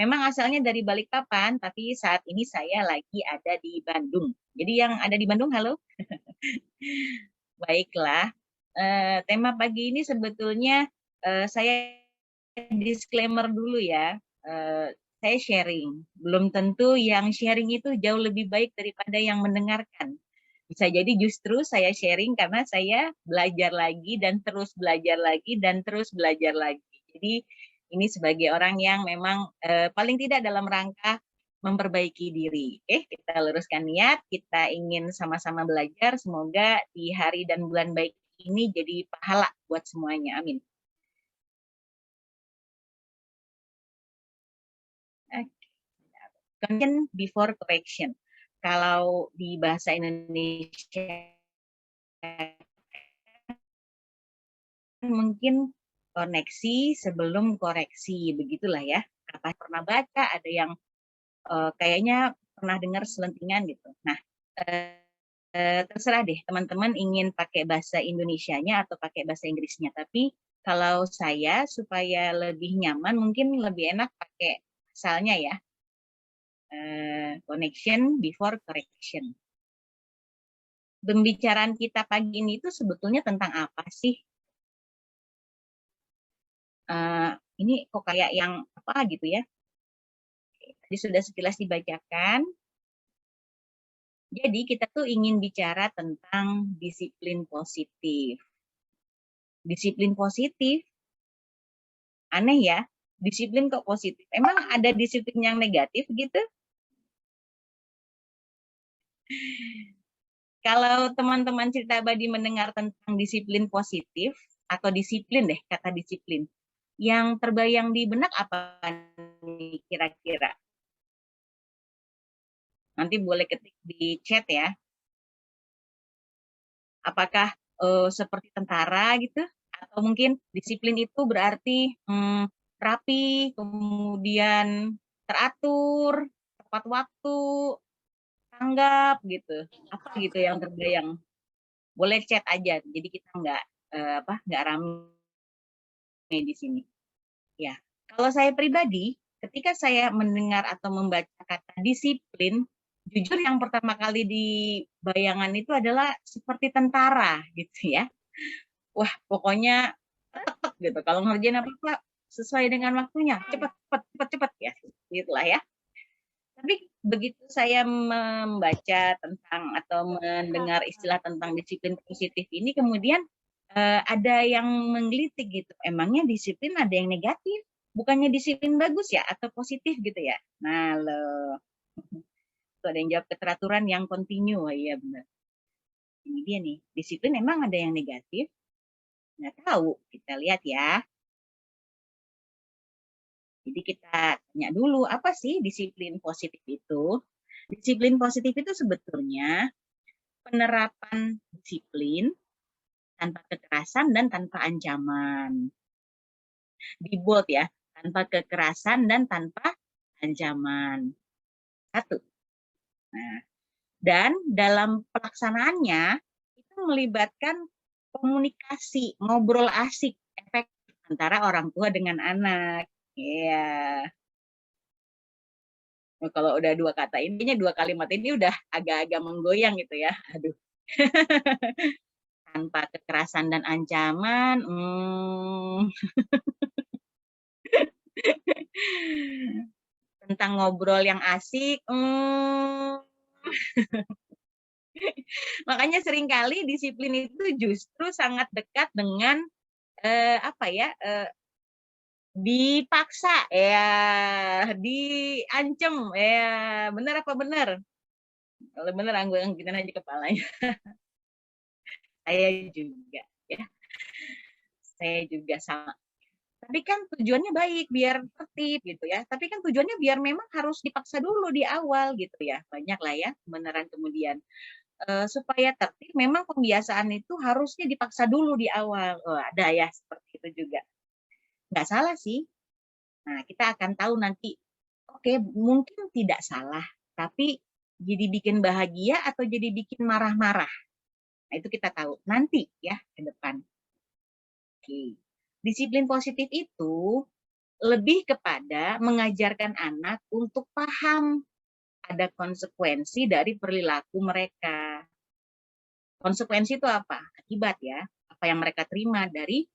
Memang asalnya dari Balikpapan, tapi saat ini saya lagi ada di Bandung. Jadi yang ada di Bandung, halo? Baiklah. Tema pagi ini sebetulnya saya disclaimer dulu ya. Saya sharing. Belum tentu yang sharing itu jauh lebih baik daripada yang mendengarkan. Bisa jadi justru saya sharing karena saya belajar lagi dan terus belajar lagi dan terus belajar lagi. Jadi ini sebagai orang yang memang paling tidak dalam rangka memperbaiki diri. Kita luruskan niat, kita ingin sama-sama belajar, semoga di hari dan bulan baik ini jadi pahala buat semuanya. Amin. Correction before correction. Kalau di bahasa Indonesia mungkin koneksi sebelum koreksi, begitulah ya. Apa pernah baca, ada yang kayaknya pernah dengar selentingan gitu. Nah, terserah deh teman-teman ingin pakai bahasa Indonesianya atau pakai bahasa Inggrisnya. Tapi kalau saya supaya lebih nyaman, mungkin lebih enak pakai asalnya ya. Connection before correction. Pembicaraan kita pagi ini itu sebetulnya tentang apa sih? Ini kok kayak yang apa gitu ya? Tadi sudah sekilas dibacakan. Jadi kita tuh ingin bicara tentang disiplin positif. Disiplin positif, aneh ya. Disiplin kok positif? Emang ada disiplin yang negatif gitu? Kalau teman-teman Cerita Abadi mendengar tentang disiplin positif, atau disiplin deh, kata disiplin, yang terbayang di benak apa nih kira-kira? Nanti boleh ketik di chat ya. Apakah seperti tentara gitu? Atau mungkin disiplin itu berarti rapi, kemudian teratur, tepat waktu, tanggap gitu. Apa gitu yang terbayang? Boleh chat aja. Jadi kita nggak rame di sini. Ya, kalau saya pribadi, ketika saya mendengar atau membaca kata disiplin, jujur yang pertama kali di bayangan itu adalah seperti tentara gitu ya. Wah, pokoknya cepet gitu. Kalau ngerjain apa-apa sesuai dengan waktunya, cepet, cepet, cepet, cepet ya, gitulah ya. Tapi begitu saya membaca tentang atau mendengar istilah tentang disiplin positif ini, kemudian ada yang menggelitik gitu. Emangnya disiplin ada yang negatif? Bukannya disiplin bagus ya atau positif gitu ya? Nah, loh. Tuh ada yang jawab keteraturan yang kontinu. Oh, iya benar. Ini dia nih. Disiplin emang ada yang negatif? Nggak tahu. Kita lihat ya. Jadi kita tanya dulu, apa sih disiplin positif itu? Disiplin positif itu sebetulnya penerapan disiplin tanpa kekerasan dan tanpa ancaman. Di bold ya, tanpa kekerasan dan tanpa ancaman. Satu. Nah, dan dalam pelaksanaannya itu melibatkan komunikasi, ngobrol asik, efektif antara orang tua dengan anak. Iya. Kalau udah dua kata intinya dua kalimat ini udah agak-agak menggoyang gitu ya. Aduh. Tanpa kekerasan dan ancaman. Tentang ngobrol yang asik. Makanya seringkali disiplin itu justru sangat dekat dengan apa ya? Dipaksa ya, diancem ya, benar apa benar? Kalau benar anggutin aja kepalanya. Saya juga ya, saya juga sama. Tapi kan tujuannya baik biar tertib gitu ya. Tapi kan tujuannya biar memang harus dipaksa dulu di awal gitu ya. Banyak lah ya kebenaran kemudian. Supaya tertib memang pembiasaan itu harusnya dipaksa dulu di awal. Oh, ada ya seperti itu juga. Nggak salah sih. Nah, kita akan tahu nanti. Oke, mungkin tidak salah. Tapi jadi bikin bahagia atau jadi bikin marah-marah. Nah, itu kita tahu nanti ya ke depan. Oke. Disiplin positif itu lebih kepada mengajarkan anak untuk paham ada konsekuensi dari perilaku mereka. Konsekuensi itu apa? Akibat ya, apa yang mereka terima dari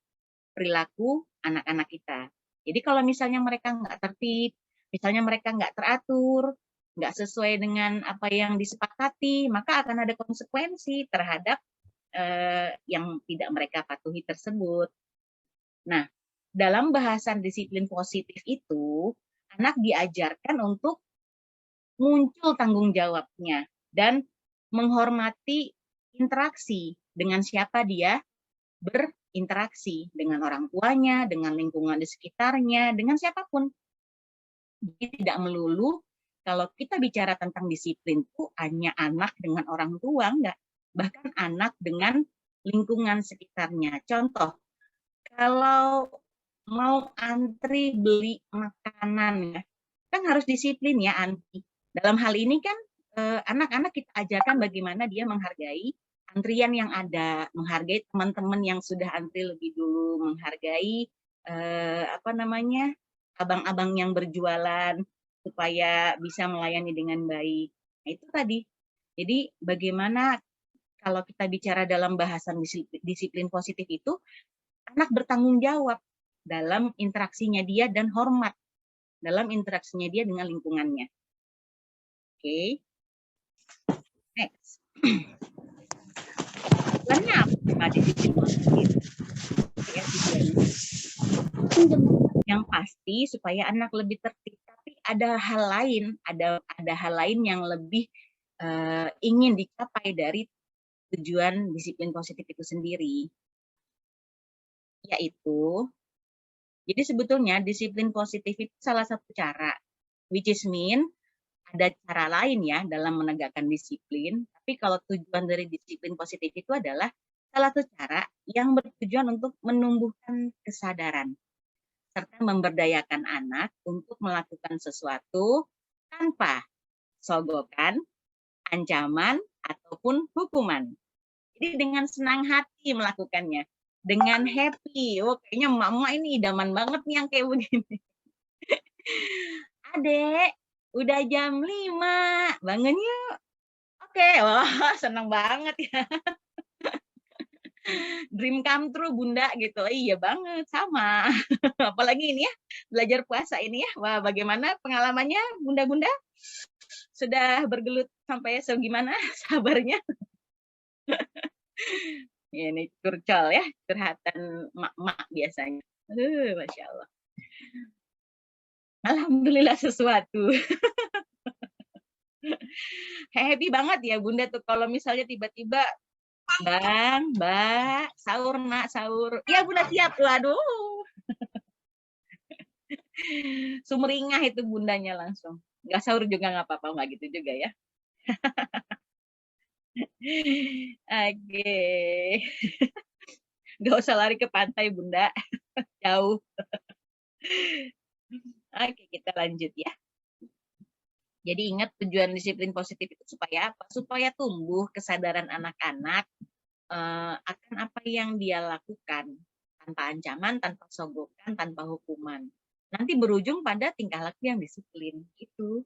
perilaku anak-anak kita. Jadi kalau misalnya mereka nggak tertib, misalnya mereka nggak teratur, nggak sesuai dengan apa yang disepakati, maka akan ada konsekuensi terhadap yang tidak mereka patuhi tersebut. Nah, dalam bahasan disiplin positif itu, anak diajarkan untuk muncul tanggung jawabnya dan menghormati interaksi dengan siapa dia berinteraksi, dengan orang tuanya, dengan lingkungan di sekitarnya, dengan siapapun. Jadi tidak melulu kalau kita bicara tentang disiplin itu hanya anak dengan orang tua, enggak. Bahkan anak dengan lingkungan sekitarnya. Contoh, kalau mau antri beli makanan ya, kan harus disiplin ya antri. Dalam hal ini kan anak-anak kita ajarkan bagaimana dia menghargai antrian yang ada, menghargai teman-teman yang sudah antri lebih dulu, menghargai apa namanya abang-abang yang berjualan supaya bisa melayani dengan baik. Nah, itu tadi. Jadi bagaimana kalau kita bicara dalam bahasan disiplin positif itu, anak bertanggung jawab dalam interaksinya dia dan hormat dalam interaksinya dia dengan lingkungannya. Oke. Next. Tujuannya apa disiplin positif? Ya, yang pasti supaya anak lebih tertib. Tapi ada hal lain, ada hal lain yang lebih ingin dicapai dari tujuan disiplin positif itu sendiri, yaitu jadi sebetulnya disiplin positif itu salah satu cara, which is mean ada cara lain ya dalam menegakkan disiplin, tapi kalau tujuan dari disiplin positif itu adalah salah satu cara yang bertujuan untuk menumbuhkan kesadaran serta memberdayakan anak untuk melakukan sesuatu tanpa sogokan, ancaman, ataupun hukuman. Jadi dengan senang hati melakukannya, dengan happy. Oh, kayaknya mama ini idaman banget nih yang kayak begini. Adek, udah jam 5, bangun yuk. Oke, wah senang banget ya. Dream come true bunda gitu. Iya banget, sama. Apalagi ini ya, belajar puasa ini ya. Wah, bagaimana pengalamannya bunda-bunda? Sudah bergelut sampai segimana sabarnya? Ini curcol ya, curhatan mak-mak biasanya. Masya Allah. Alhamdulillah sesuatu. Happy banget ya bunda tuh kalau misalnya tiba-tiba Bang, Mbak, sahur nak, sahur. Ya bunda siap, waduh. Sumringah itu bundanya langsung. Nggak sahur juga nggak apa-apa, nggak gitu juga ya. Oke. Nggak usah lari ke pantai bunda, jauh. Oke, kita lanjut ya. Jadi ingat tujuan disiplin positif itu supaya apa? Supaya tumbuh kesadaran anak-anak akan apa yang dia lakukan tanpa ancaman, tanpa sogokan, tanpa hukuman. Nanti berujung pada tingkah laku yang disiplin itu.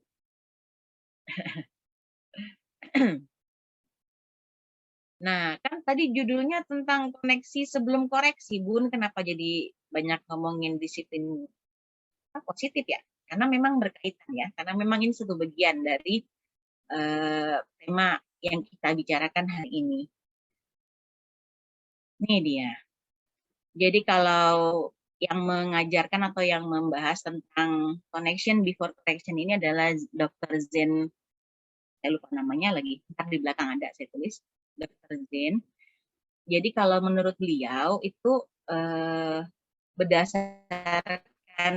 Nah, kan tadi judulnya tentang koneksi sebelum koreksi, Bun. Kenapa jadi banyak ngomongin disiplin positif ya? Karena memang berkaitan ya, karena memang ini satu bagian dari tema yang kita bicarakan hari ini. Ini dia. Jadi kalau yang mengajarkan atau yang membahas tentang connection before correction ini adalah Dr. Zen, saya lupa namanya lagi, ntar di belakang ada saya tulis, Dr. Zen. Jadi kalau menurut beliau itu berdasarkan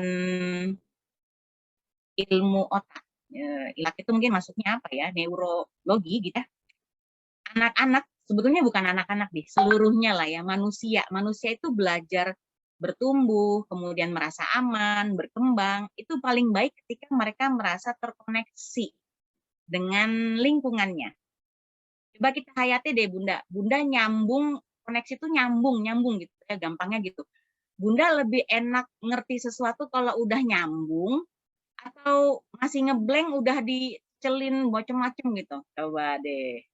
ilmu otak, itu mungkin masuknya apa ya, neurologi gitu ya. Anak-anak, sebetulnya bukan anak-anak deh, seluruhnya lah ya, manusia itu belajar bertumbuh, kemudian merasa aman, berkembang, itu paling baik ketika mereka merasa terkoneksi dengan lingkungannya. Coba kita hayati deh bunda nyambung, koneksi itu nyambung gitu ya, gampangnya gitu. Bunda lebih enak ngerti sesuatu kalau udah nyambung atau masih ngeblank udah dicelin macem-macem gitu? Coba deh.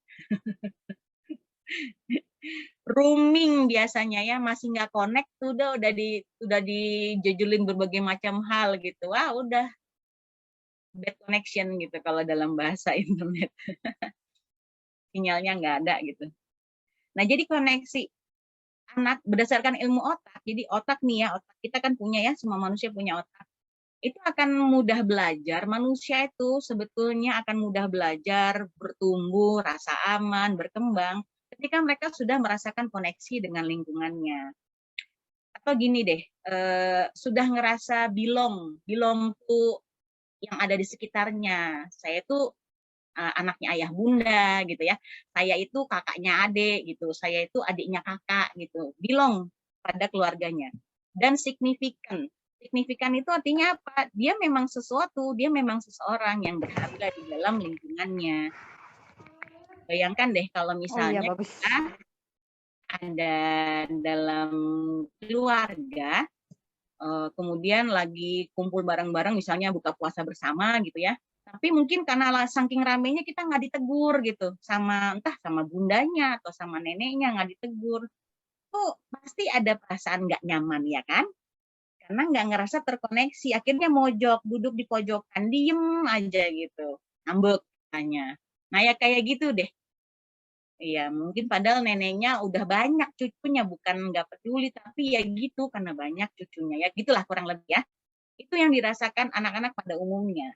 Rooming biasanya ya, masih nggak connect tuh udah dijejulin berbagai macam hal gitu. Wah, udah bad connection gitu kalau dalam bahasa internet. Sinyalnya nggak ada gitu. Nah, jadi koneksi anak berdasarkan ilmu otak. Jadi otak nih ya, otak kita kan punya ya, semua manusia punya otak. Itu akan mudah belajar. Manusia itu sebetulnya akan mudah belajar, bertumbuh, rasa aman, berkembang ketika mereka sudah merasakan koneksi dengan lingkungannya. Atau gini deh, sudah ngerasa belong tuh yang ada di sekitarnya. Saya tuh anaknya ayah bunda gitu ya. Saya itu kakaknya adik gitu. Saya itu adiknya kakak gitu. Belong pada keluarganya. Dan signifikan. Signifikan itu artinya apa? Dia memang sesuatu, dia memang seseorang yang berharga di dalam lingkungannya. Bayangkan deh kalau Oh iya, misalnya bagus. kita ada dalam keluarga, kemudian lagi kumpul bareng-bareng misalnya buka puasa bersama gitu ya, tapi mungkin karena saking ramenya kita nggak ditegur gitu sama entah sama bundanya atau sama neneknya, nggak ditegur, tuh pasti ada perasaan nggak nyaman ya kan, karena nggak ngerasa terkoneksi, akhirnya mojok duduk di pojokan diem aja gitu, ngambek tanya. Nah ya kayak gitu deh. Iya, mungkin padahal neneknya udah banyak cucunya, bukan nggak peduli, tapi ya gitu karena banyak cucunya ya gitulah kurang lebih ya. Itu yang dirasakan anak-anak pada umumnya.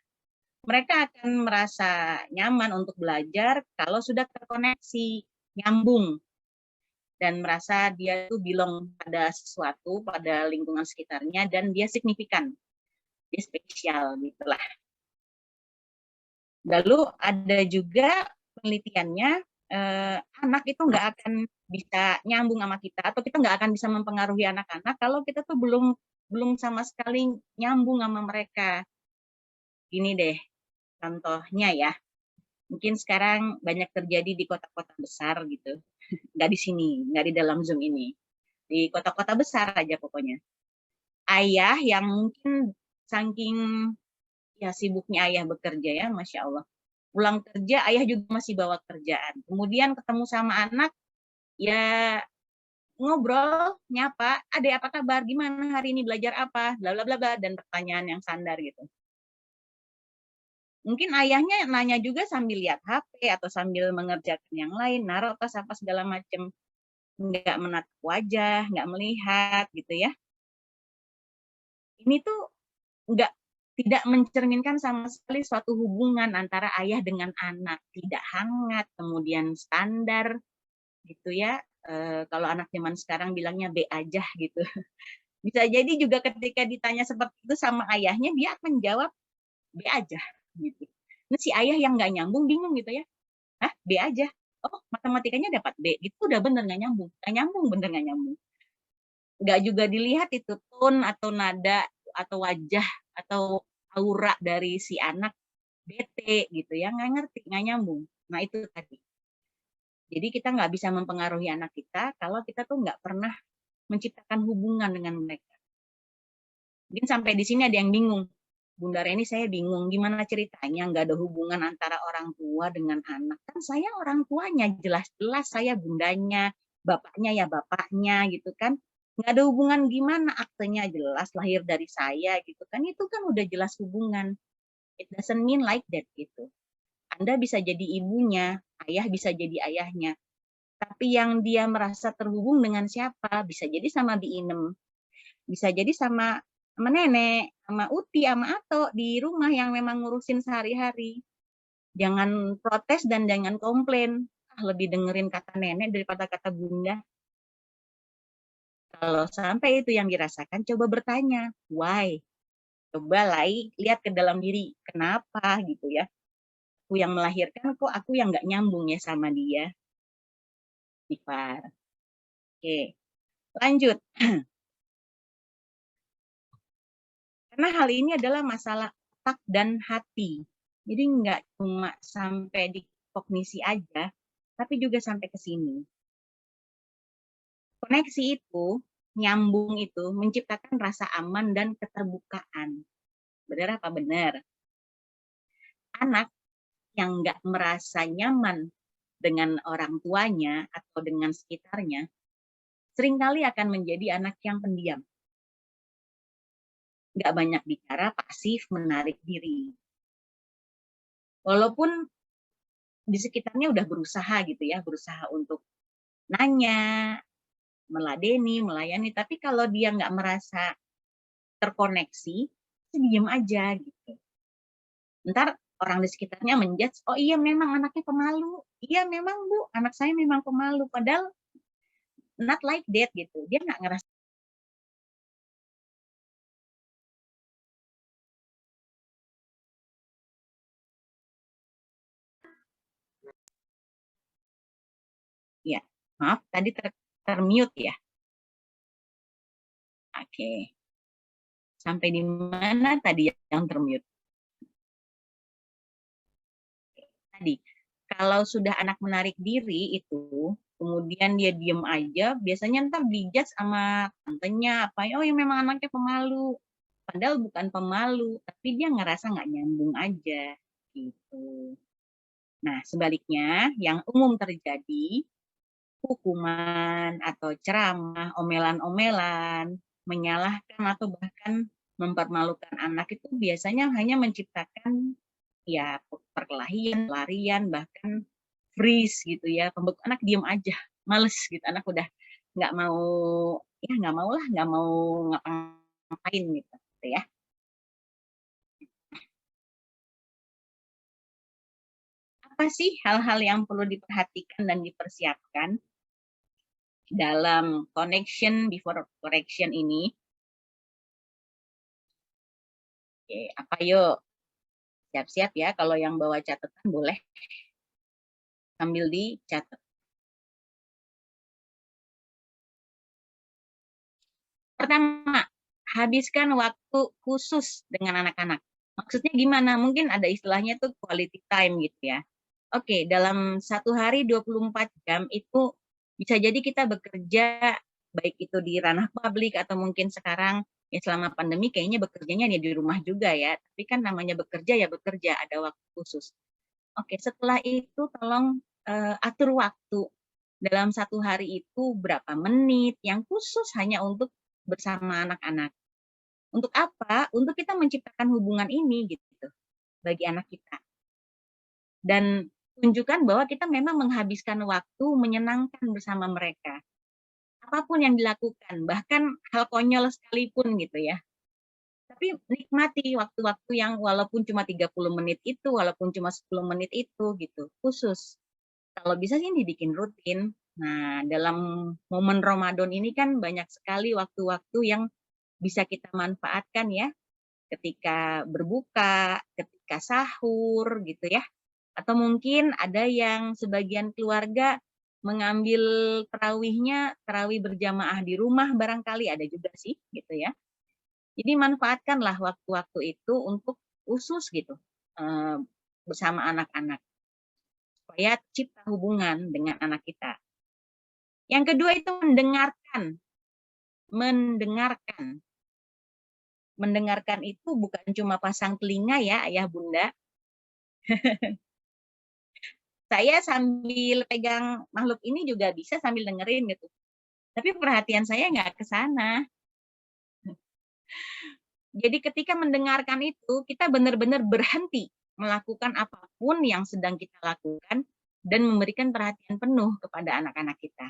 Mereka akan merasa nyaman untuk belajar kalau sudah terkoneksi, nyambung, dan merasa dia tuh belong pada sesuatu, pada lingkungan sekitarnya, dan dia signifikan, dia spesial gitulah. Lalu ada juga penelitiannya, anak itu nggak akan bisa nyambung sama kita, atau kita nggak akan bisa mempengaruhi anak-anak kalau kita tuh belum belum sama sekali nyambung sama mereka. Gini deh, contohnya ya, mungkin sekarang banyak terjadi di kota-kota besar gitu, nggak di sini, nggak di dalam Zoom ini. Di kota-kota besar aja pokoknya. Ayah yang mungkin saking ya sibuknya ayah bekerja ya, Masya Allah. Pulang kerja, ayah juga masih bawa kerjaan. Kemudian ketemu sama anak, ya ngobrol, nyapa, adek apa kabar, gimana hari ini belajar apa, bla bla bla bla, dan pertanyaan yang sandar gitu. Mungkin ayahnya nanya juga sambil lihat HP atau sambil mengerjakan yang lain, naruh tas apa segala macam, nggak menatap wajah, nggak melihat gitu ya. Ini tuh nggak tidak mencerminkan sama sekali suatu hubungan antara ayah dengan anak, tidak hangat, kemudian standar gitu ya. Kalau anak zaman sekarang bilangnya B aja gitu. Bisa jadi juga ketika ditanya seperti itu sama ayahnya, dia akan jawab B aja gitu. Nah, si ayah yang nggak nyambung bingung gitu ya. Hah, B aja. Oh, matematikanya dapat B. Itu udah bener nggak nyambung. Nggak nyambung, bener nggak nyambung. Nggak juga dilihat itu tone atau nada atau wajah atau aura dari si anak bete gitu ya, nggak ngerti, nggak nyambung. Nah itu tadi. Jadi kita nggak bisa mempengaruhi anak kita kalau kita tuh nggak pernah menciptakan hubungan dengan mereka. Mungkin sampai di sini ada yang bingung. Bunda Reni saya bingung gimana ceritanya nggak ada hubungan antara orang tua dengan anak. Kan saya orang tuanya, jelas-jelas saya bundanya, bapaknya ya bapaknya gitu kan. Nggak ada hubungan gimana, aktenya jelas lahir dari saya gitu kan. Itu kan udah jelas hubungan. It doesn't mean like that gitu. Anda bisa jadi ibunya, ayah bisa jadi ayahnya. Tapi yang dia merasa terhubung dengan siapa? Bisa jadi sama Biinem, bisa jadi sama nenek, sama Uti, sama Ato di rumah yang memang ngurusin sehari-hari. Jangan protes dan jangan komplain. Lebih dengerin kata nenek daripada kata bunda. Kalau sampai itu yang dirasakan, coba bertanya, why? Coba lihat ke dalam diri, kenapa gitu ya. Aku yang melahirkan, kok aku yang nggak nyambung ya sama dia. Ipar. Oke, lanjut. Karena hal ini adalah masalah otak dan hati. Jadi nggak cuma sampai di kognisi aja, tapi juga sampai ke sini. Koneksi itu nyambung itu menciptakan rasa aman dan keterbukaan. Benar apa benar? Anak yang nggak merasa nyaman dengan orang tuanya atau dengan sekitarnya, seringkali akan menjadi anak yang pendiam. Nggak banyak bicara, pasif, menarik diri. Walaupun di sekitarnya udah berusaha gitu ya, berusaha untuk nanya, meladeni, melayani, tapi kalau dia nggak merasa terkoneksi, diam aja gitu. Ntar orang di sekitarnya menjudge, oh iya memang anaknya pemalu, iya memang Bu, anak saya memang pemalu, padahal not like that gitu, dia nggak ngerasa. Ya, maaf tadi termute ya. Oke, sampai di mana tadi yang termute? Tadi, kalau sudah anak menarik diri itu, kemudian dia diem aja, biasanya ntar dijudge sama tantenya, apa, oh ya memang anaknya pemalu. Padahal bukan pemalu, tapi dia ngerasa nggak nyambung aja. Gitu. Nah, sebaliknya, yang umum terjadi, hukuman atau ceramah, omelan-omelan, menyalahkan atau bahkan mempermalukan anak itu biasanya hanya menciptakan ya perkelahian, larian, bahkan freeze gitu ya. Pembentuk anak diem aja, males gitu. Anak udah nggak mau, ya nggak mau lah, nggak mau ngapa-ngapain gitu ya. Apa sih hal-hal yang perlu diperhatikan dan dipersiapkan dalam connection before correction ini? Oke, apa yuk? Siap-siap ya, kalau yang bawa catatan boleh sambil dicatat. Pertama, habiskan waktu khusus dengan anak-anak. Maksudnya gimana? Mungkin ada istilahnya tuh quality time gitu ya. Oke, dalam satu hari 24 jam itu bisa jadi kita bekerja, baik itu di ranah publik atau mungkin sekarang ya selama pandemi kayaknya bekerjanya di rumah juga ya. Tapi kan namanya bekerja ya bekerja, ada waktu khusus. Oke, setelah itu tolong atur waktu dalam satu hari itu berapa menit yang khusus hanya untuk bersama anak-anak. Untuk apa? Untuk kita menciptakan hubungan ini gitu bagi anak kita. Dan tunjukkan bahwa kita memang menghabiskan waktu menyenangkan bersama mereka. Apapun yang dilakukan, bahkan hal konyol sekalipun gitu ya. Tapi nikmati waktu-waktu yang walaupun cuma 30 menit itu, walaupun cuma 10 menit itu gitu. Khusus. Kalau bisa sih dibikin rutin. Nah, dalam momen Ramadan ini kan banyak sekali waktu-waktu yang bisa kita manfaatkan ya, ketika berbuka, ketika sahur gitu ya. Atau mungkin ada yang sebagian keluarga mengambil tarawih berjamaah di rumah barangkali ada juga sih gitu ya. Jadi manfaatkanlah waktu-waktu itu untuk khusus gitu bersama anak-anak supaya cipta hubungan dengan anak kita. Yang kedua itu mendengarkan. Mendengarkan. Mendengarkan itu bukan cuma pasang telinga ya ayah bunda. Saya sambil pegang makhluk ini juga bisa sambil dengerin gitu. Tapi perhatian saya nggak ke sana. Jadi ketika mendengarkan itu, kita benar-benar berhenti melakukan apapun yang sedang kita lakukan dan memberikan perhatian penuh kepada anak-anak kita.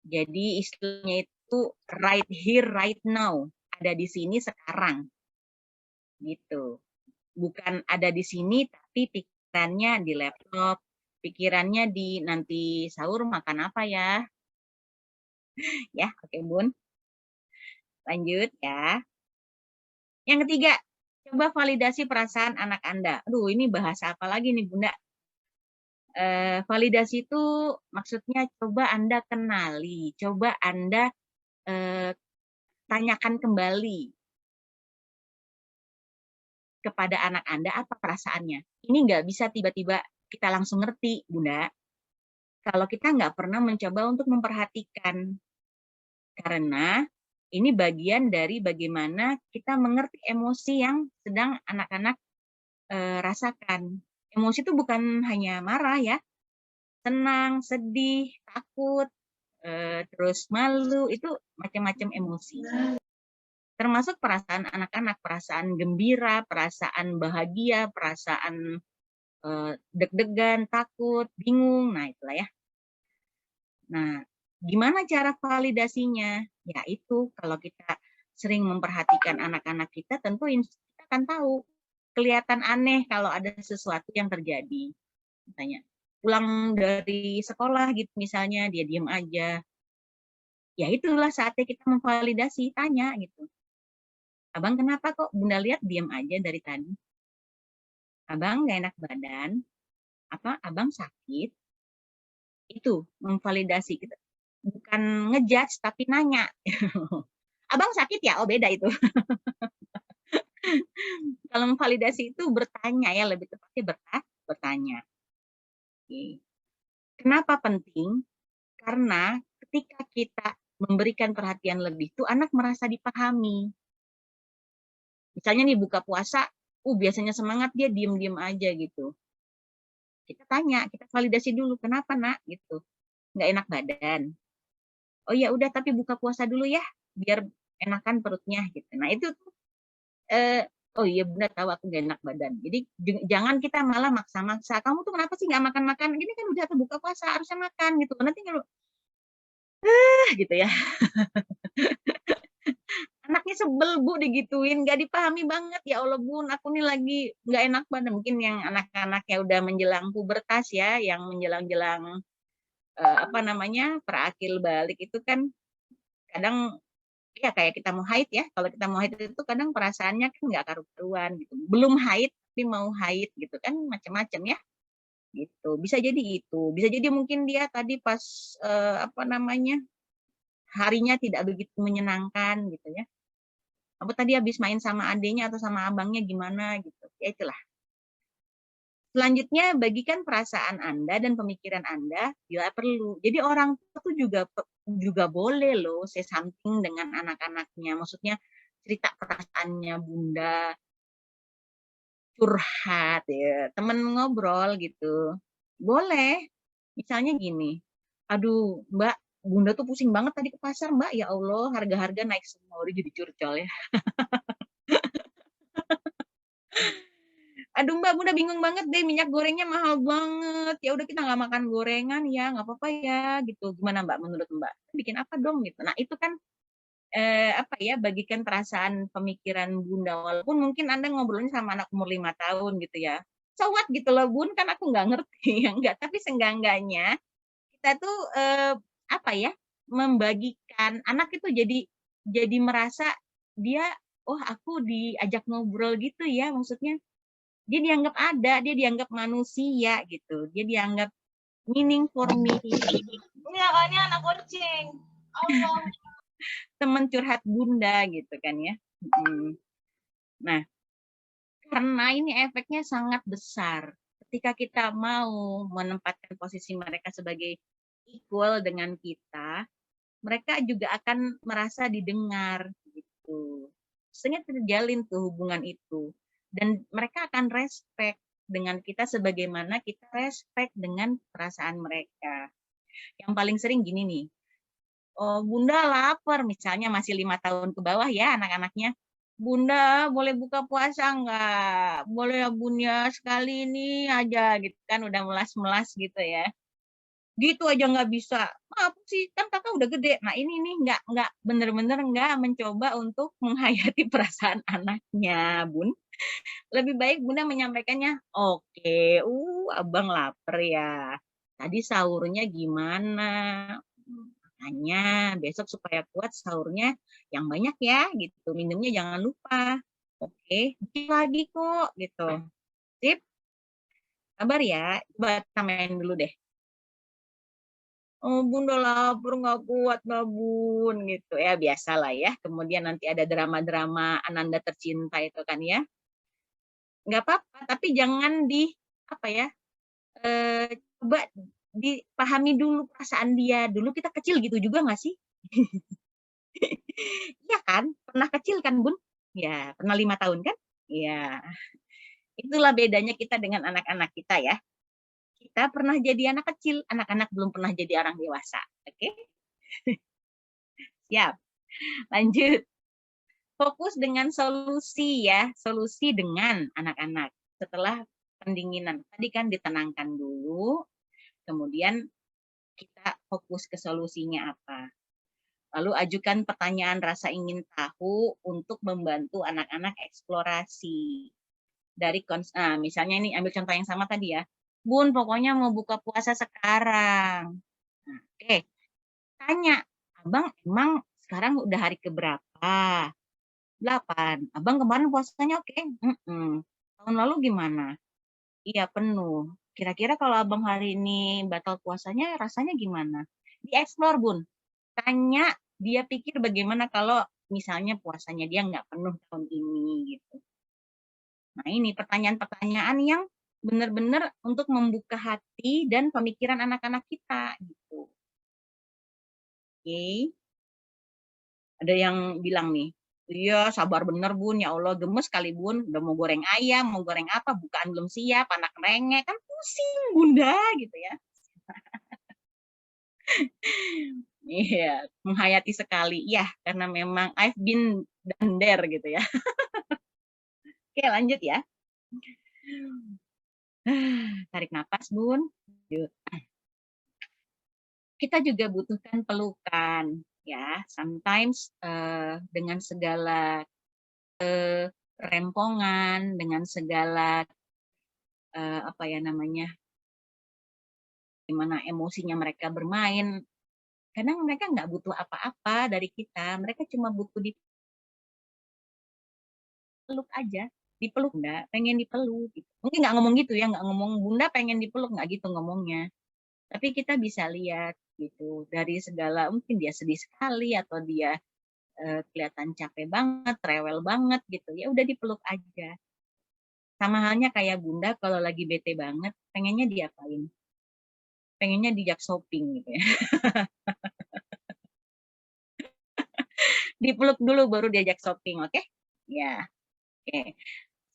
Jadi istilahnya itu right here, right now. Ada di sini sekarang. Gitu. Bukan ada di sini, tapi pikirannya di laptop, pikirannya di nanti sahur makan apa ya. Ya, oke Bun. Lanjut ya. Yang ketiga, coba validasi perasaan anak Anda. Aduh, ini bahasa apa lagi nih Bunda? Validasi itu maksudnya coba Anda kenali, coba Anda tanyakan kembali kepada anak Anda apa perasaannya. Ini nggak bisa tiba-tiba kita langsung ngerti, Bunda. Kalau kita nggak pernah mencoba untuk memperhatikan. Karena ini bagian dari bagaimana kita mengerti emosi yang sedang anak-anak rasakan. Emosi itu bukan hanya marah ya, senang, sedih, takut, terus malu, itu macam-macam emosi. Termasuk perasaan anak-anak, perasaan gembira, perasaan bahagia, perasaan deg-degan, takut, bingung, nah itulah ya. Nah, gimana cara validasinya? Ya itu, kalau kita sering memperhatikan anak-anak kita, tentu kita akan tahu. Kelihatan aneh kalau ada sesuatu yang terjadi. Misalnya, pulang dari sekolah gitu misalnya, dia diem aja. Ya itulah saatnya kita memvalidasi, tanya gitu. Abang kenapa kok Bunda lihat diem aja dari tadi? Abang nggak enak badan? Apa abang sakit? Itu memvalidasi kita. Bukan ngejudge tapi nanya. Abang sakit ya? Oh beda itu. Kalau memvalidasi itu bertanya ya, lebih tepatnya bertanya. Kenapa penting? Karena ketika kita memberikan perhatian lebih tuh anak merasa dipahami. Misalnya nih buka puasa, biasanya semangat dia diem-diem aja gitu. Kita tanya, kita validasi dulu, kenapa nak gitu? Nggak enak badan. Oh ya udah, tapi buka puasa dulu ya, biar enakan perutnya gitu. Nah itu tuh, oh iya Bunda tahu aku nggak enak badan. Jadi jangan kita malah maksa-maksa. Kamu tuh kenapa sih nggak makan-makan? Ini kan udah buka puasa, harusnya makan gitu. Nanti kalau gitu ya. Anaknya sebel Bu digituin, nggak dipahami banget. Ya Allah Bun, aku nih lagi nggak enak badan. Mungkin yang anak-anak yang udah menjelang pubertas ya, yang menjelang-jelang apa namanya perakil balik itu kan kadang ya kayak kita mau haid ya. Kalau kita mau haid itu kadang perasaannya kan nggak karu-karuan gitu. Belum haid tapi mau haid gitu kan macam-macam ya. Gitu. Bisa jadi itu. Bisa jadi mungkin dia tadi pas apa namanya harinya tidak begitu menyenangkan gitu ya. Apa tadi habis main sama adenya atau sama abangnya gimana gitu. Ya itulah. Selanjutnya, bagikan perasaan Anda dan pemikiran Anda bila perlu. Jadi orang tua tuh juga boleh loh say something dengan anak-anaknya. Maksudnya cerita perasaannya Bunda, curhat ya, temen ngobrol gitu. Boleh. Misalnya gini, aduh Mbak, Bunda tuh pusing banget tadi ke pasar Mbak, ya Allah harga-harga naik semua, udah jadi curcol ya. Aduh Mbak, Bunda bingung banget deh, minyak gorengnya mahal banget. Ya udah kita nggak makan gorengan ya, nggak apa-apa ya gitu. Gimana Mbak menurut Mbak? Bikin apa dong gitu. Nah itu kan apa ya, bagikan perasaan pemikiran Bunda. Walaupun mungkin Anda ngobrolnya sama anak umur 5 tahun gitu ya. So what gitu loh Bun, kan aku nggak ngerti ya enggak. Tapi seenggak-enggaknya kita tuh apa ya, membagikan anak itu jadi merasa dia, oh aku diajak ngobrol gitu ya, maksudnya dia dianggap ada, dia dianggap manusia gitu, dia dianggap meaning for me. Ini anak kucing. Allah. Teman curhat Bunda gitu kan ya. Nah, karena ini efeknya sangat besar. Ketika kita mau menempatkan posisi mereka sebagai equal dengan kita, mereka juga akan merasa didengar gitu. Sehingga terjalin tuh hubungan itu. Dan mereka akan respect dengan kita sebagaimana kita respect dengan perasaan mereka. Yang paling sering gini nih, oh Bunda lapar, misalnya masih 5 tahun ke bawah ya anak-anaknya. Bunda boleh buka puasa nggak? Boleh ya Bunda sekali ini aja gitu kan, udah melas-melas gitu ya. Gitu aja nggak bisa. Maaf sih, kan kakak udah gede. Nah ini nih nggak bener-bener nggak mencoba untuk menghayati perasaan anaknya, Bun. Lebih baik Bunda menyampaikannya, oke, abang lapar ya. Tadi sahurnya gimana? Makanya besok supaya kuat sahurnya yang banyak ya, gitu. Minumnya jangan lupa. Oke, lagi kok, gitu. Sip, kabar ya. Coba samain dulu deh. Oh Bunda lapar nggak kuat lah Bun gitu ya biasalah ya. Kemudian nanti ada drama-drama Ananda tercinta itu kan ya. Nggak apa-apa tapi jangan di apa ya, coba dipahami dulu perasaan dia. Dulu kita kecil gitu juga nggak sih? Iya kan? Pernah kecil kan, Bun? Ya, pernah 5 tahun kan? Iya. Itulah bedanya kita dengan anak-anak kita ya. Kita pernah jadi anak kecil, anak-anak belum pernah jadi orang dewasa. Oke? Siap. Lanjut. Fokus dengan solusi ya, solusi dengan anak-anak. Setelah pendinginan, tadi kan ditenangkan dulu, kemudian kita fokus ke solusinya apa. Lalu ajukan pertanyaan rasa ingin tahu untuk membantu anak-anak eksplorasi. Misalnya ini ambil contoh yang sama tadi ya. Bun, pokoknya mau buka puasa sekarang. Nah, oke, tanya, Abang emang sekarang udah hari keberapa? 8. Abang kemarin puasanya oke? Tahun lalu gimana? Iya, penuh. Kira-kira kalau abang hari ini batal puasanya, rasanya gimana? Dieksplor, Bun. Tanya, dia pikir bagaimana kalau misalnya puasanya dia nggak penuh tahun ini, gitu. Nah, ini pertanyaan-pertanyaan yang benar-benar untuk membuka hati dan pemikiran anak-anak kita, gitu. Oke. Ada yang bilang nih, iya sabar bener Bun, ya Allah gemes kali Bun, udah mau goreng ayam, mau goreng apa, bukaan belum siap, anak rengek, kan pusing Bunda gitu ya. Iya, menghayati sekali. Iya, karena memang I've been done there gitu ya. Oke, lanjut ya. Tarik napas, Bun. Lanjut. Kita juga butuhkan pelukan ya. Sometimes dengan segala rempongan, dengan segala apa ya namanya, gimana emosinya mereka bermain. Kadang mereka nggak butuh apa-apa dari kita, mereka cuma butuh dipeluk aja, dipeluk Bunda, pengen dipeluk. Gitu. Mungkin nggak ngomong gitu ya, nggak ngomong Bunda pengen dipeluk, nggak gitu ngomongnya. Tapi kita bisa lihat gitu dari segala, mungkin dia sedih sekali atau dia kelihatan capek banget, rewel banget gitu. Ya udah dipeluk aja. Sama halnya kayak Bunda kalau lagi bete banget, pengennya diapain? Pengennya diajak shopping gitu ya. Dipeluk dulu baru diajak shopping, oke? Ya, oke.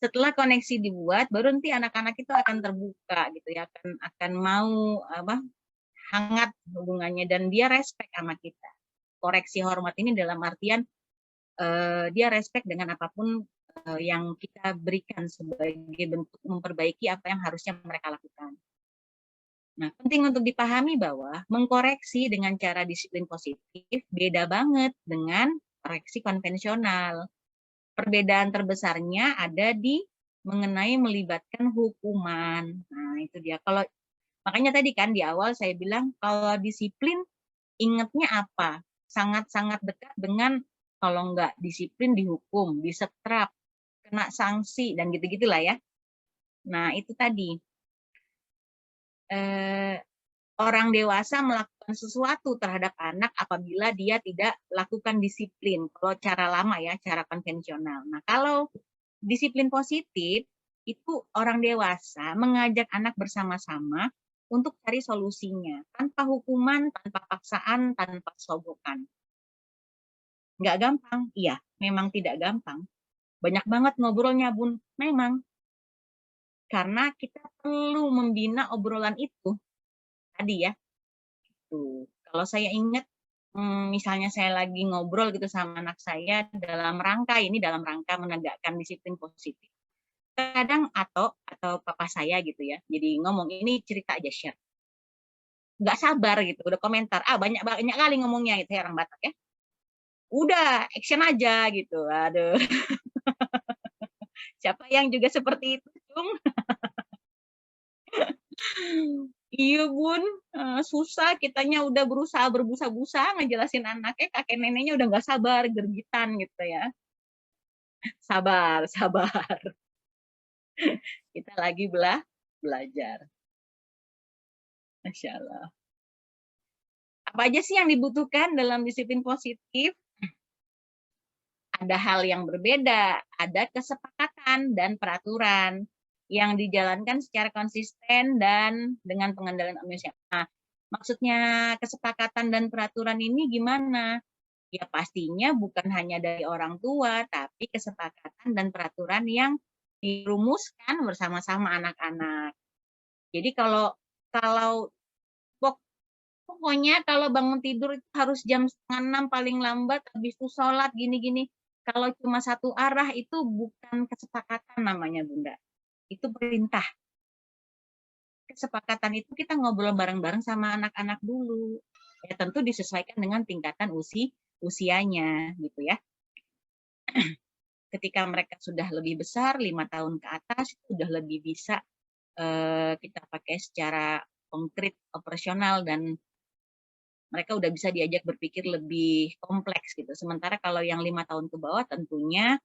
Setelah koneksi dibuat, baru nanti anak-anak itu akan terbuka gitu ya, akan mau apa hangat hubungannya dan dia respect sama kita. Koreksi hormat ini dalam artian dia respect dengan apapun yang kita berikan sebagai bentuk memperbaiki apa yang harusnya mereka lakukan. Nah, penting untuk dipahami bahwa mengkoreksi dengan cara disiplin positif beda banget dengan koreksi konvensional. Perbedaan terbesarnya ada di mengenai melibatkan hukuman. Nah, itu dia. Makanya tadi kan di awal saya bilang kalau disiplin ingatnya apa? Sangat-sangat dekat dengan kalau nggak disiplin dihukum, disetrap, kena sanksi dan gitu-gitulah ya. Nah, itu tadi. Orang dewasa melakukan sesuatu terhadap anak apabila dia tidak lakukan disiplin. Kalau cara lama ya, cara konvensional. Nah, kalau disiplin positif, itu orang dewasa mengajak anak bersama-sama untuk cari solusinya. Tanpa hukuman, tanpa paksaan, tanpa sogokan. Nggak gampang? Iya, memang tidak gampang. Banyak banget ngobrolnya, Bun. Memang. Karena kita perlu membina obrolan itu. Tadi ya, tuh. Kalau saya ingat, misalnya saya lagi ngobrol gitu sama anak saya dalam rangka menegakkan disiplin positif. Kadang atau papa saya gitu ya. Jadi ngomong ini cerita aja share. Nggak sabar gitu, udah komentar. Banyak banyak kali ngomongnya itu ya orang Batak ya. Udah action aja gitu. Aduh. Siapa yang juga seperti itu, Cung? Iya Bun, susah kitanya udah berusaha berbusa-busa ngejelasin anaknya, kakek neneknya udah nggak sabar, gergitan gitu ya. Sabar, sabar. Kita lagi belajar. Masya Allah. Apa aja sih yang dibutuhkan dalam disiplin positif? Ada hal yang berbeda, ada kesepakatan dan peraturan yang dijalankan secara konsisten dan dengan pengendalian emosi. Nah, maksudnya kesepakatan dan peraturan ini gimana? Ya pastinya bukan hanya dari orang tua, tapi kesepakatan dan peraturan yang dirumuskan bersama-sama anak-anak. Jadi kalau pokoknya kalau bangun tidur itu harus jam 5:30 paling lambat, habis itu sholat gini-gini. Kalau cuma satu arah itu bukan kesepakatan namanya Bunda. Itu perintah. Kesepakatan itu kita ngobrol bareng-bareng sama anak-anak dulu. Ya tentu disesuaikan dengan tingkatan usianya gitu ya. Ketika mereka sudah lebih besar, 5 tahun ke atas, sudah lebih bisa kita pakai secara konkret operasional dan mereka udah bisa diajak berpikir lebih kompleks gitu. Sementara kalau yang 5 tahun ke bawah tentunya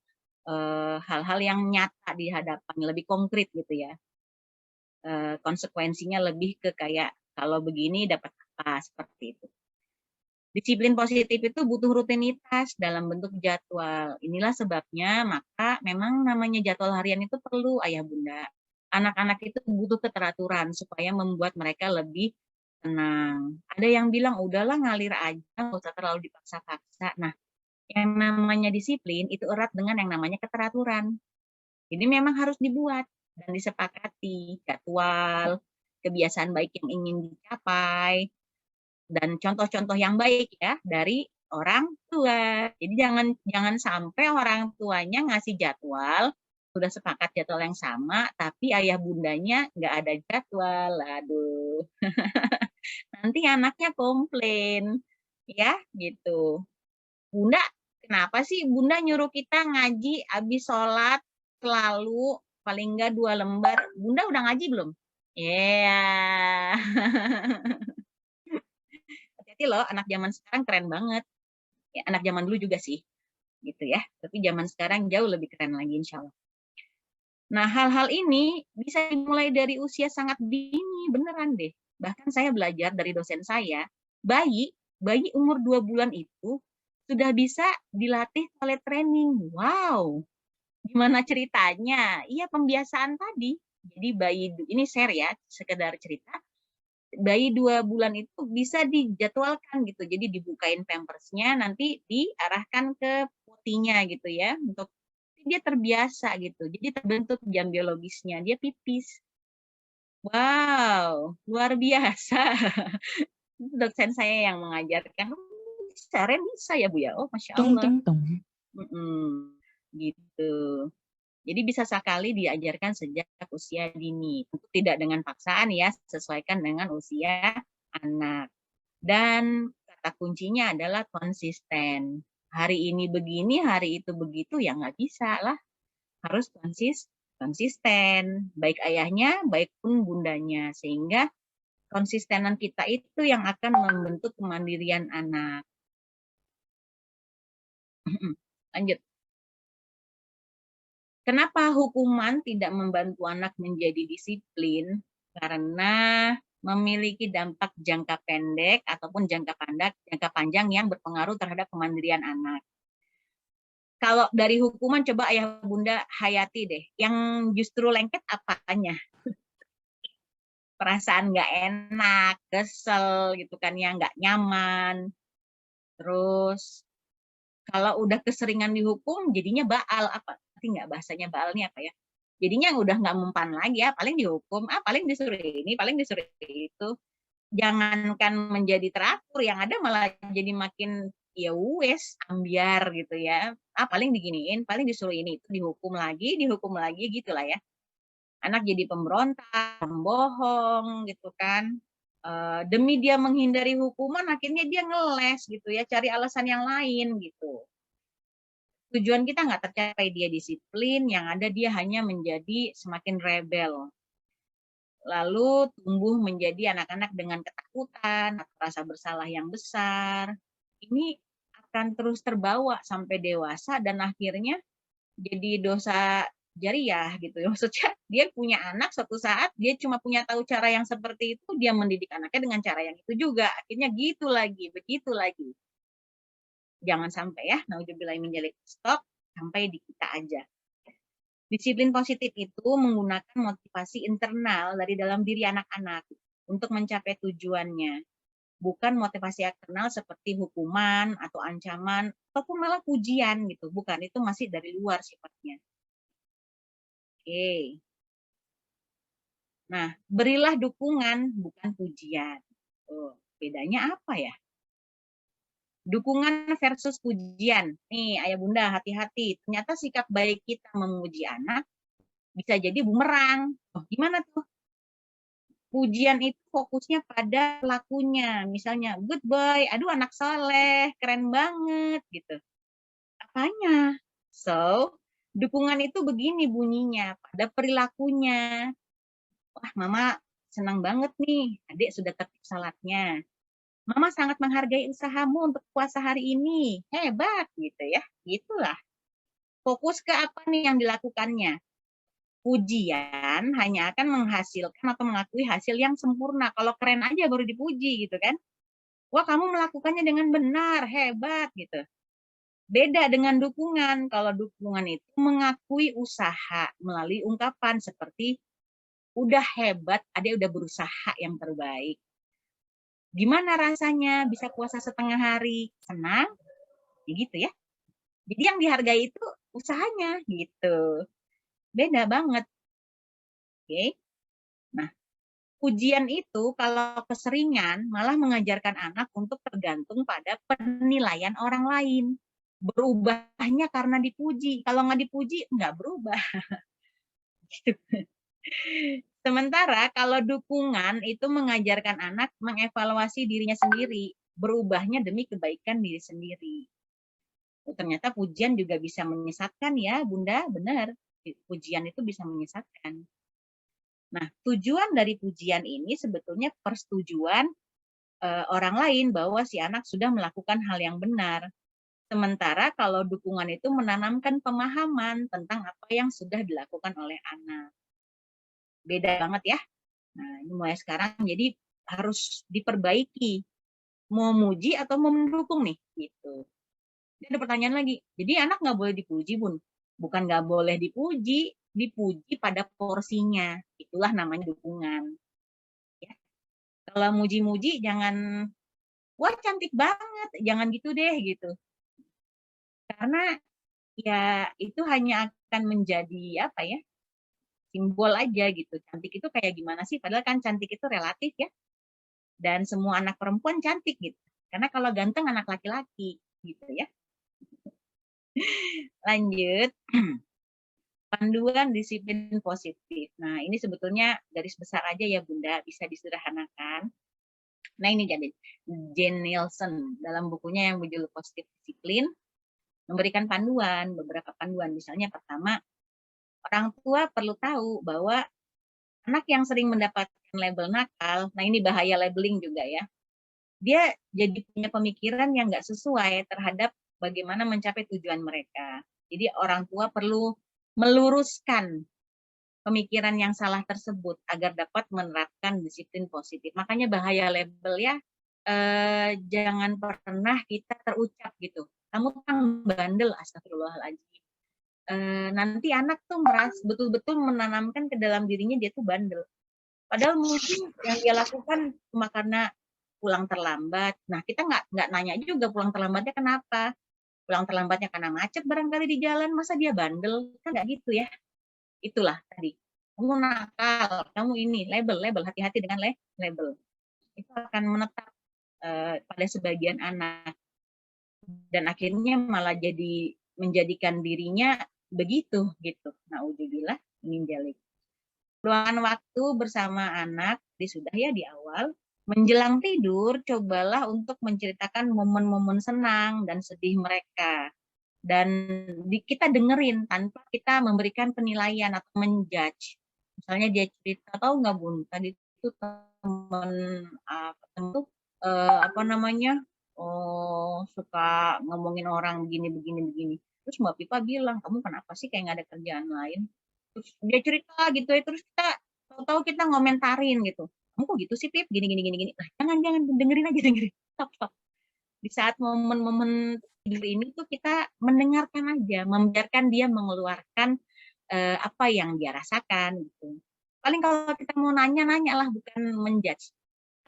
hal-hal yang nyata di hadapan, lebih konkret gitu ya. Konsekuensinya lebih ke kayak kalau begini dapat apa, seperti itu. Disiplin positif itu butuh rutinitas dalam bentuk jadwal. Inilah sebabnya maka memang namanya jadwal harian itu perlu ayah bunda. Anak-anak itu butuh keteraturan supaya membuat mereka lebih tenang. Ada yang bilang udahlah ngalir aja, nggak usah terlalu dipaksa-paksa. Nah, yang namanya disiplin itu erat dengan yang namanya keteraturan. Jadi memang harus dibuat dan disepakati jadwal, kebiasaan baik yang ingin dicapai, dan contoh-contoh yang baik ya dari orang tua. Jadi jangan jangan sampai orang tuanya ngasih jadwal, sudah sepakat jadwal yang sama, tapi ayah bundanya nggak ada jadwal. Aduh, nanti anaknya komplain, ya gitu. Bunda, kenapa sih Bunda nyuruh kita ngaji habis sholat selalu paling nggak 2 lembar? Bunda udah ngaji belum? Iya. Yeah. Hati-hati loh, anak zaman sekarang keren banget. Ya, anak zaman dulu juga sih, gitu ya. Tapi zaman sekarang jauh lebih keren lagi, insya Allah. Nah, hal-hal ini bisa dimulai dari usia sangat dini, beneran deh. Bahkan saya belajar dari dosen saya, bayi umur 2 bulan itu sudah bisa dilatih toilet training. Wow, gimana ceritanya? Iya, pembiasaan tadi. Jadi bayi, ini share ya, sekedar cerita. Bayi 2 bulan itu bisa dijadwalkan gitu. Jadi dibukain pampersnya, nanti diarahkan ke potinya gitu ya. Untuk dia terbiasa gitu. Jadi terbentuk jam biologisnya. Dia pipis. Wow, luar biasa. Dosen saya yang mengajarkan. Bisa, Ren bisa ya Bu ya? Oh, Masya Tung Allah. ting tung. Gitu. Jadi bisa sekali diajarkan sejak usia dini. Tentu tidak dengan paksaan ya, sesuaikan dengan usia anak. Dan kata kuncinya adalah konsisten. Hari ini begini, hari itu begitu, ya nggak bisa lah. Harus konsisten. Baik ayahnya, baik pun bundanya. Sehingga konsistenan kita itu yang akan membentuk kemandirian anak. Lanjut. Kenapa hukuman tidak membantu anak menjadi disiplin? Karena memiliki dampak jangka pendek ataupun jangka panjang yang berpengaruh terhadap kemandirian anak. Kalau dari hukuman coba ayah bunda hayati deh, yang justru lengket apanya? Perasaan nggak enak, kesel gitu kan ya, nggak nyaman. Terus kalau udah keseringan dihukum jadinya baal apa? Nanti nggak bahasanya baalnya apa ya? Jadinya udah nggak mempan lagi ya, paling dihukum, paling disuruh ini, paling disuruh itu. Jangankan menjadi teratur, yang ada malah jadi makin ya wes ambiar gitu ya. Paling diginiin, paling disuruh ini, itu dihukum lagi gitulah ya. Anak jadi pemberontak, pembohong gitu kan. Demi dia menghindari hukuman, akhirnya dia ngeles gitu ya, cari alasan yang lain gitu. Tujuan kita nggak tercapai, dia disiplin, yang ada dia hanya menjadi semakin rebel. Lalu tumbuh menjadi anak-anak dengan ketakutan, rasa bersalah yang besar. Ini akan terus terbawa sampai dewasa dan akhirnya jadi dosa jariah gitu ya. Maksudnya dia punya anak, suatu saat dia cuma punya tahu cara yang seperti itu, dia mendidik anaknya dengan cara yang itu juga. Akhirnya gitu lagi, begitu lagi. Jangan sampai ya, naudzubillahi min dzalik, stop sampai di kita aja. Disiplin positif itu menggunakan motivasi internal dari dalam diri anak-anak untuk mencapai tujuannya. bukan motivasi eksternal seperti hukuman atau ancaman ataupun malah pujian gitu, bukan, itu masih dari luar sifatnya. Oke. Nah, berilah dukungan bukan pujian. Oh, bedanya apa ya? Dukungan versus pujian. Nih, ayah bunda hati-hati. Ternyata sikap baik kita memuji anak bisa jadi bumerang. Oh, gimana tuh? Pujian itu fokusnya pada pelakunya. Misalnya, good boy, aduh anak soleh, keren banget gitu. Apanya? So, dukungan itu begini bunyinya, pada perilakunya. Wah, mama senang banget nih, adik sudah tertib salatnya. Mama sangat menghargai usahamu untuk puasa hari ini. Hebat gitu ya. Gitulah. Fokus ke apa nih yang dilakukannya. Pujian hanya akan menghasilkan atau mengakui hasil yang sempurna. Kalau keren aja baru dipuji gitu kan. Wah, kamu melakukannya dengan benar, hebat gitu. Beda dengan dukungan. Kalau dukungan itu mengakui usaha melalui ungkapan seperti udah hebat, adik udah berusaha yang terbaik. Gimana rasanya bisa puasa setengah hari? Senang? Ya gitu ya. Jadi yang dihargai itu usahanya gitu. Beda banget. Oke. Nah, pujian itu kalau keseringan malah mengajarkan anak untuk tergantung pada penilaian orang lain. Berubahnya karena dipuji. Kalau nggak dipuji, nggak berubah. Sementara kalau dukungan itu mengajarkan anak mengevaluasi dirinya sendiri, berubahnya demi kebaikan diri sendiri. Oh, ternyata pujian juga bisa menyesatkan ya, Bunda, benar. Pujian itu bisa menyesatkan. Nah, tujuan dari pujian ini sebetulnya persetujuan orang lain bahwa si anak sudah melakukan hal yang benar. Sementara kalau dukungan itu menanamkan pemahaman tentang apa yang sudah dilakukan oleh anak. Beda banget ya. Nah, ini mulai sekarang jadi harus diperbaiki. Mau muji atau mau mendukung nih? Gitu. Ini ada pertanyaan lagi. Jadi anak nggak boleh dipuji, Bun. Bukan nggak boleh dipuji, dipuji pada porsinya. Itulah namanya dukungan. Ya. Kalau muji-muji jangan, wah cantik banget, jangan gitu deh gitu. Karena ya itu hanya akan menjadi apa ya, simbol aja gitu. Cantik itu kayak gimana sih? Padahal kan cantik itu relatif ya. Dan semua anak perempuan cantik gitu. Karena kalau ganteng anak laki-laki gitu ya. Lanjut. Panduan disiplin positif. Nah, ini sebetulnya garis besar aja ya Bunda, bisa disederhanakan. Nah, ini jadi Jane Nielsen dalam bukunya yang berjudul Positif Disiplin memberikan panduan, beberapa panduan. Misalnya pertama, orang tua perlu tahu bahwa anak yang sering mendapatkan label nakal, nah ini bahaya labeling juga ya, dia jadi punya pemikiran yang nggak sesuai terhadap bagaimana mencapai tujuan mereka. Jadi orang tua perlu meluruskan pemikiran yang salah tersebut agar dapat menerapkan disiplin positif. Makanya bahaya label ya, jangan pernah kita terucap gitu. Kamu kan bandel, astagfirullahaladzim. Nanti anak tuh merasa betul-betul menanamkan ke dalam dirinya dia tuh bandel. Padahal mungkin yang dia lakukan cuma karena pulang terlambat. Nah, kita nggak nanya juga pulang terlambatnya kenapa. Pulang terlambatnya karena macet barangkali di jalan, masa dia bandel? Kan nggak gitu ya. Itulah tadi. Kamu nakal, kamu ini, label, hati-hati dengan label. Itu akan menetap pada sebagian anak. Dan akhirnya malah jadi menjadikan dirinya begitu gitu. Naudzubillah min dzalik. Luangkan waktu bersama anak, sudah ya di awal. Menjelang tidur, cobalah untuk menceritakan momen-momen senang dan sedih mereka. Dan kita dengerin tanpa kita memberikan penilaian atau menjudge. Misalnya dia cerita, tahu nggak Bun, tadi itu temen ketemu apa namanya, oh suka ngomongin orang begini. Terus Mbak Pipa bilang, kamu kenapa sih kayak nggak ada kerjaan lain? Terus dia cerita gitu ya, terus kita tahu kita ngomentarin gitu. Kamu kok gitu sih Pip, gini. Nah, jangan dengerin aja dengerin. Stop. Di saat momen-momen tidur ini tuh kita mendengarkan aja, membiarkan dia mengeluarkan apa yang dia rasakan gitu. Paling kalau kita mau nanya lah, bukan menjudge.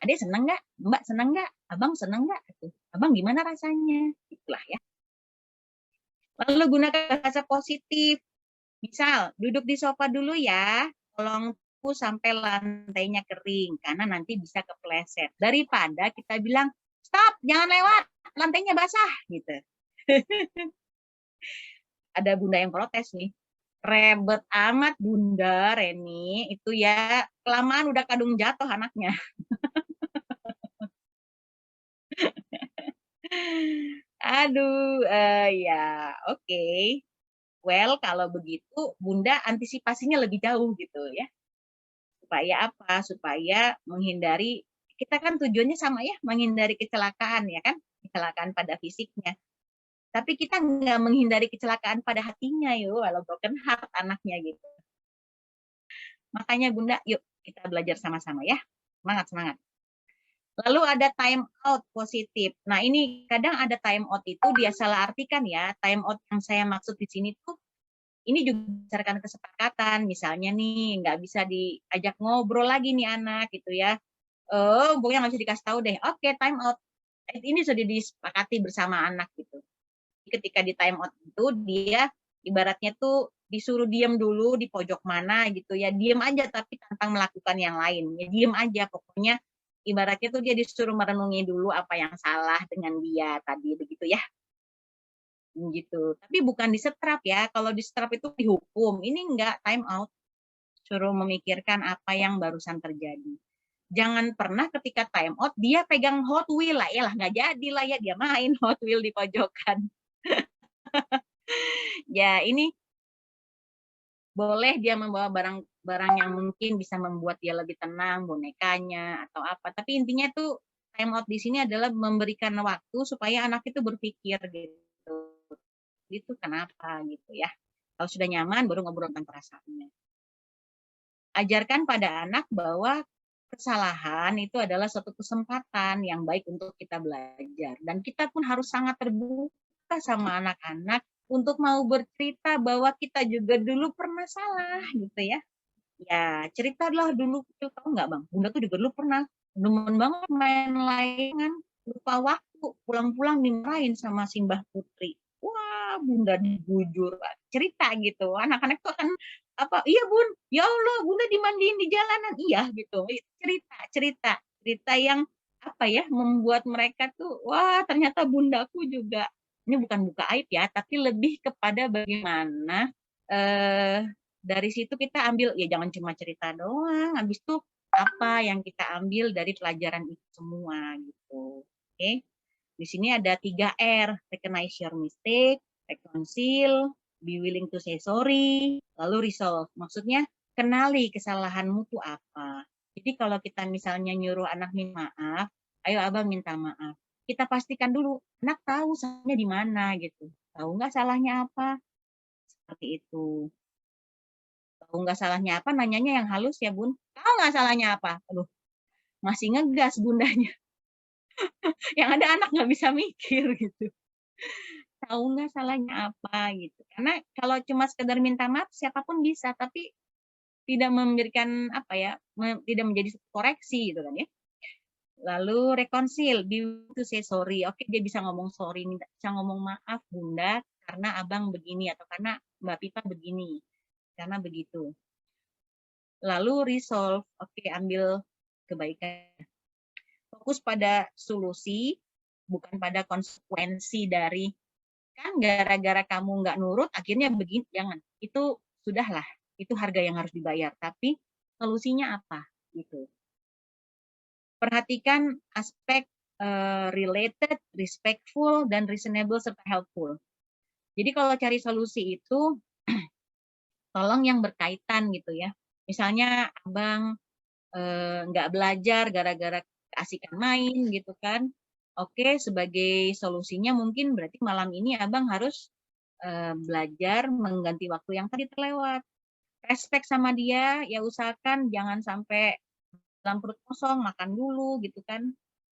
Adek seneng nggak? Mbak seneng nggak? Abang seneng nggak? Abang gimana rasanya? Itulah ya. Lalu gunakan bahasa positif. Misal, duduk di sofa dulu ya, tolong tunggu sampai lantainya kering, karena nanti bisa kepleset. Daripada kita bilang, stop, jangan lewat, lantainya basah, gitu. Ada bunda yang protes nih, rebet amat bunda Reni, itu ya, kelamaan udah kadung jatuh anaknya. Aduh, ya, oke. Well, kalau begitu, bunda antisipasinya lebih jauh gitu ya. Supaya apa? Supaya menghindari, kita kan tujuannya sama ya, menghindari kecelakaan ya kan, kecelakaan pada fisiknya. Tapi kita nggak menghindari kecelakaan pada hatinya yuk, walau broken heart anaknya gitu. Makanya bunda, yuk kita belajar sama-sama ya. Semangat, semangat. Lalu ada time out positif. Nah ini kadang ada time out itu dia salah artikan ya. Time out yang saya maksud di sini tuh, ini juga berdasarkan kesepakatan. Misalnya nih nggak bisa diajak ngobrol lagi nih anak gitu ya. Pokoknya nggak bisa dikasih tahu deh. Oke, time out. Ini sudah disepakati bersama anak gitu. Ketika di time out itu dia ibaratnya tuh disuruh diam dulu di pojok mana gitu ya. Diam aja tapi tanpa melakukan yang lain. Ya diam aja pokoknya. Ibaratnya tuh dia disuruh merenungi dulu apa yang salah dengan dia tadi begitu ya. Gitu. Tapi bukan disetrap ya. Kalau disetrap itu dihukum. Ini enggak, time out. Suruh memikirkan apa yang barusan terjadi. Jangan pernah ketika time out dia pegang Hot Wheel lah, ya lah nggak jadi lah ya dia main Hot Wheel di pojokan. Ya ini boleh dia membawa barang-barang yang mungkin bisa membuat dia lebih tenang, bonekanya atau apa. Tapi intinya tuh time out di sini adalah memberikan waktu supaya anak itu berpikir gitu. Itu kenapa gitu ya. Kalau sudah nyaman baru ngobrol tentang perasaannya. Ajarkan pada anak bahwa kesalahan itu adalah suatu kesempatan yang baik untuk kita belajar. Dan kita pun harus sangat terbuka sama anak-anak untuk mau bercerita bahwa kita juga dulu pernah salah gitu ya. Ya, ceritalah dulu, tahu nggak Bang? Bunda tuh juga dulu pernah demen banget main layangan, lupa waktu, pulang-pulang dimarahin sama Simbah Putri. Wah, Bunda digujur, cerita gitu. Anak-anak tuh akan apa? Iya Bun, ya Allah, Bunda dimandiin di jalanan. Iya gitu. Cerita, cerita, cerita yang apa ya? Membuat mereka tuh, wah ternyata bundaku juga. Ini bukan buka aib ya, tapi lebih kepada bagaimana dari situ kita ambil ya jangan cuma cerita doang, habis itu apa yang kita ambil dari pelajaran itu semua gitu. Oke. Di sini ada 3 R, recognize your mistake, reconcile, be willing to say sorry, lalu resolve. Maksudnya kenali kesalahanmu tuh apa. Jadi kalau kita misalnya nyuruh anak minta maaf, ayo abang minta maaf. Kita pastikan dulu anak tahu salahnya di mana gitu. Tahu nggak salahnya apa? Seperti itu. Tahu nggak salahnya apa, nanyanya yang halus ya bun. Tahu nggak salahnya apa? Aduh, masih ngegas bundanya. Yang ada anak nggak bisa mikir gitu. Tahu nggak salahnya apa gitu. Karena kalau cuma sekedar minta maaf siapapun bisa, tapi tidak memberikan apa ya, tidak menjadi koreksi gitu kan ya. Lalu reconcile, to say sorry. Oke, dia bisa ngomong sorry, bisa ngomong maaf bunda karena abang begini atau karena mbak Pipa begini, karena begitu. Lalu resolve, oke ambil kebaikan. Fokus pada solusi, bukan pada konsekuensi dari kan gara-gara kamu nggak nurut akhirnya begini, jangan. Itu sudahlah, itu harga yang harus dibayar. Tapi solusinya apa gitu. Perhatikan aspek related, respectful, dan reasonable serta helpful. Jadi kalau cari solusi itu tolong yang berkaitan gitu ya. Misalnya abang nggak belajar gara-gara keasikan main gitu kan. Oke, sebagai solusinya mungkin berarti malam ini abang harus belajar mengganti waktu yang tadi terlewat. Respect sama dia, ya usahakan jangan sampai dalam perut kosong, makan dulu gitu kan.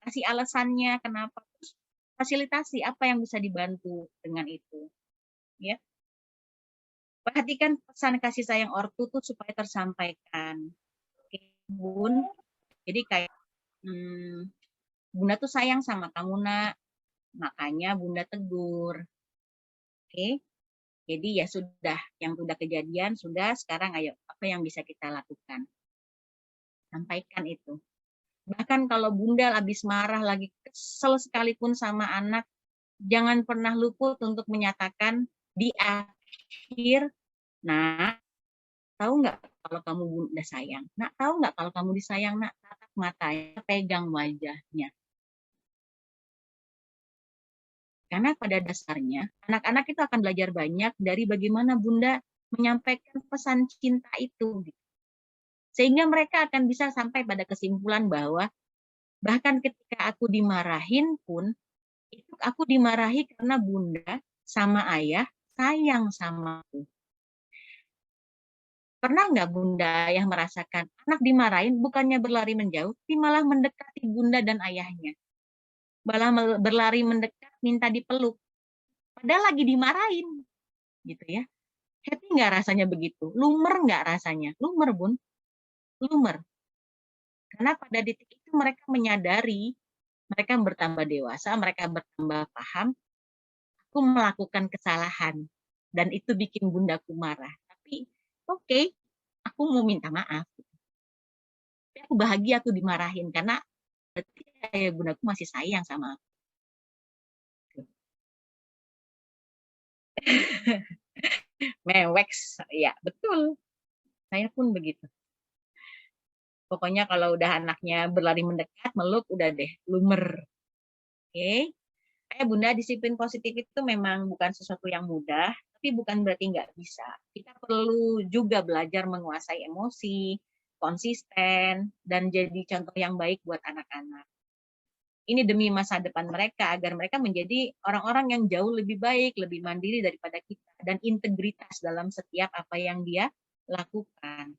Kasih alasannya kenapa. Terus fasilitasi apa yang bisa dibantu dengan itu. Ya. Perhatikan pesan kasih sayang ortu tuh supaya tersampaikan. Oke, Bun. Jadi kayak mmm, "Bunda tuh sayang sama kamu, Nak." Makanya Bunda tegur, oke? Jadi ya sudah, yang sudah kejadian sudah, sekarang ayo apa yang bisa kita lakukan? Sampaikan itu. Bahkan kalau Bunda habis marah, lagi kesel sekalipun sama anak, jangan pernah luput untuk menyatakan di akhir, "Nak, tahu nggak kalau kamu Bunda sayang? Nak, tahu nggak kalau kamu disayang, Nak?" Tatap matanya, pegang wajahnya. Karena pada dasarnya, anak-anak itu akan belajar banyak dari bagaimana Bunda menyampaikan pesan cinta itu. Gitu. Sehingga mereka akan bisa sampai pada kesimpulan bahwa bahkan ketika aku dimarahin pun, itu aku dimarahi karena Bunda sama Ayah sayang sama aku. Pernah nggak Bunda yang merasakan anak dimarahin bukannya berlari menjauh, tapi malah mendekati Bunda dan Ayahnya. Malah berlari mendekat minta dipeluk. Padahal lagi dimarahin. Gitu ya. Happy nggak rasanya begitu? Lumer nggak rasanya? Lumer, Bun. Lumer. Karena pada detik itu mereka menyadari, mereka bertambah dewasa, mereka bertambah paham, aku melakukan kesalahan. Dan itu bikin bundaku marah. Tapi oke, aku mau minta maaf. Tapi aku bahagia aku dimarahin, karena berarti ayah bundaku masih sayang sama aku. Mewek, ya betul. Saya pun begitu. Pokoknya kalau udah anaknya berlari mendekat, meluk, udah deh, lumer. Oke. Bunda, disiplin positif itu memang bukan sesuatu yang mudah, tapi bukan berarti nggak bisa. Kita perlu juga belajar menguasai emosi, konsisten, dan jadi contoh yang baik buat anak-anak. Ini demi masa depan mereka, agar mereka menjadi orang-orang yang jauh lebih baik, lebih mandiri daripada kita, dan integritas dalam setiap apa yang dia lakukan.